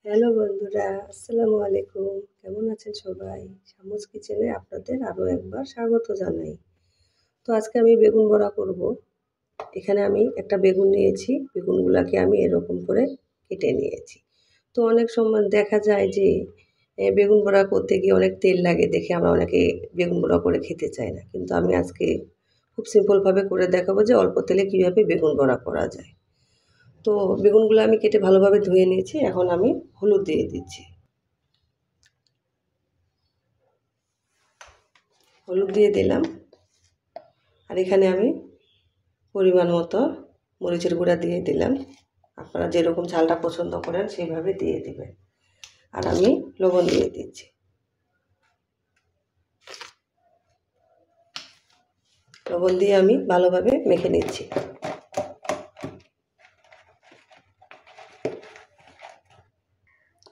Hello বন্ধুরা, আসসালামু আলাইকুম। কেমন আছেন সবাই? শামুস কিচেনে আপনাদের আরও একবার স্বাগত জানাই। তো আজকে আমি বেগুন বড়া করব। এখানে আমি একটা বেগুন নিয়েছি। বেগুনগুলাকে আমি এরকম করে কেটে নিয়েছি। তো অনেক সময় দেখা যায় যে বেগুন বড়া করতে গিয়ে অনেক তেল লাগে দেখে আমরা অনেকে বেগুন বড়া করে খেতে চাই না। কিন্তু আমি আজকে খুব সিম্পলভাবে করে দেখাবো যে অল্প তেলে কীভাবে বেগুন বড়া করা যায়। তো বেগুনগুলো আমি কেটে ভালোভাবে ধুয়ে নিয়েছি। এখন আমি হলুদ দিয়ে দিচ্ছি। হলুদ দিয়ে দিলাম। আর এখানে আমি পরিমাণ মতো মরিচের গুঁড়া দিয়ে দিলাম। আপনারা যেরকম ঝালটা পছন্দ করেন সেইভাবে দিয়ে দিবেন। আর আমি লবণ দিয়ে দিচ্ছি। লবণ দিয়ে আমি ভালোভাবে মেখে নিচ্ছি।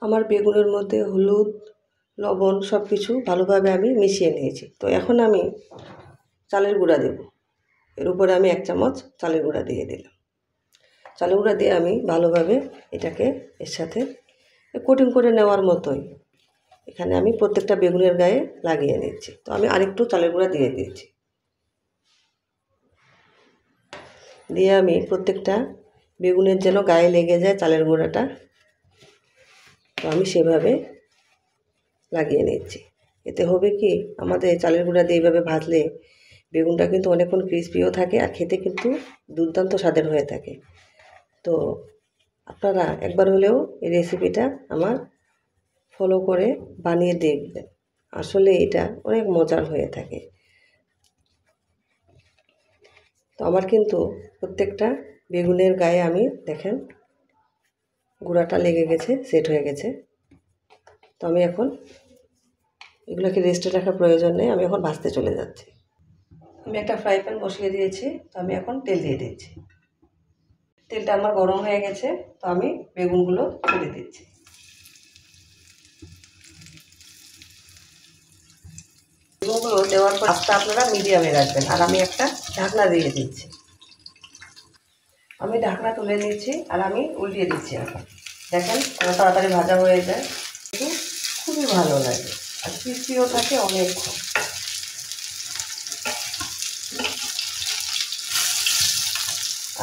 আমার বেগুনের মধ্যে হলুদ, লবণ সব কিছু ভালোভাবে আমি মিশিয়ে নিয়েছি। তো এখন আমি চালের গুঁড়া দেব। এর উপরে আমি 1 চামচ চালের গুঁড়া দিয়ে দিলাম। চালের গুঁড়া দিয়ে আমি ভালোভাবে এটাকে এর সাথে কোটিং করে নেওয়ার মতোই এখানে আমি প্রত্যেকটা বেগুনের গায়ে লাগিয়ে নিচ্ছি। তো আমি আরেকটু চালের গুঁড়া দিয়ে দিয়েছি। দিয়ে আমি প্রত্যেকটা বেগুনের যেন গায়ে লেগে যায় চালের গুঁড়াটা, তো আমি সেভাবে লাগিয়ে নিচ্ছি। এতে হবে কি, আমাদের চালের গুঁড়া দিয়ে এইভাবে ভাজলে বেগুনটা কিন্তু অনেকক্ষণ ক্রিসপিও থাকে আর খেতে কিন্তু দুর্দান্ত স্বাদের হয়ে থাকে। তো আপনারা একবার হলেও এই রেসিপিটা আমার ফলো করে বানিয়ে দেখবেন। আসলে এটা অনেক মজার হয়ে থাকে। তো আমার কিন্তু প্রত্যেকটা বেগুনের গায়ে আমি দেখেন গুঁড়াটা লেগে গেছে, সেট হয়ে গেছে। তো আমি এখন এগুলোকে রেস্টে রাখার প্রয়োজন নেই, আমি এখন ভাজতে চলে যাচ্ছি। আমি একটা ফ্রাই প্যান বসিয়ে দিয়েছি। তো আমি এখন তেল দিয়ে দিচ্ছি। তেলটা আমার গরম হয়ে গেছে। তো আমি বেগুনগুলো ছেড়ে দিচ্ছি। বেগুনগুলো দেওয়ার পর আস্তে আপনারা মিডিয়ামে রাখবেন। আর আমি একটা ঢাকনা দিয়ে দিচ্ছি। আমি ঢাকনা তুলে নিচ্ছি আর আমি উল্টিয়ে দিচ্ছি। এখন দেখেন তাড়াতাড়ি ভাজা হয়ে যায়, কিন্তু খুবই ভালো লাগে আর ক্রিস্পিও থাকে অনেকক্ষণ।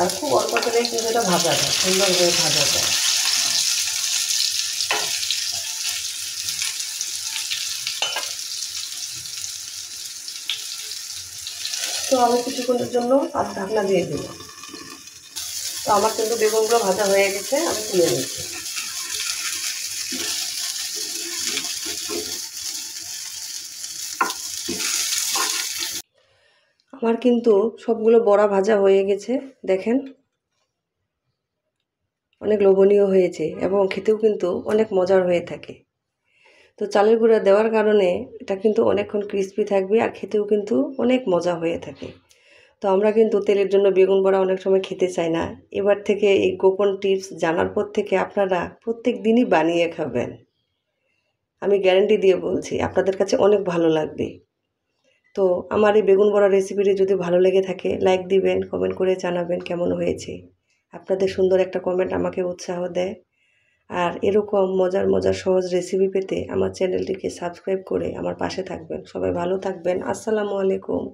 আর খুব অল্প তেলেই কিন্তু এটা ভাজা যায়, সুন্দরভাবে ভাজা যায়। তো আমি কিছুক্ষণের জন্য আর ঢাকনা দিয়ে দিই। তো আমার কিন্তু বেগুনগুলো ভাজা হয়ে গেছে, আমি তুলে নিচ্ছি। আমার কিন্তু সবগুলো বড়া ভাজা হয়ে গেছে, দেখেন অনেক লোভনীয় হয়েছে এবং খেতেও কিন্তু অনেক মজার হয়ে থাকে। তো চালের গুঁড়া দেওয়ার কারণে এটা কিন্তু অনেকক্ষণ ক্রিস্পি থাকবে আর খেতেও কিন্তু অনেক মজা হয়ে থাকে। তো আমরা কিন্তু তেলের জন্য বেগুন বড়া অনেক সময় খেতে চাই না। এবার থেকে এই গোপন টিপস জানার পর থেকে আপনারা প্রত্যেক দিনই বানিয়ে খাবেন। আমি গ্যারান্টি দিয়ে বলছি আপনাদের কাছে অনেক ভালো লাগবে। তো আমার এই বেগুন বড়া রেসিপিটি যদি ভালো লেগে থাকে লাইক দিবেন, কমেন্ট করে জানাবেন কেমন হয়েছে। আপনাদের সুন্দর একটা কমেন্ট আমাকে উৎসাহ দেয়। আর এরকম মজার মজার সহজ রেসিপি পেতে আমার চ্যানেলটিকে সাবস্ক্রাইব করে আমার পাশে থাকবেন। সবাই ভালো থাকবেন। আসসালামু আলাইকুম।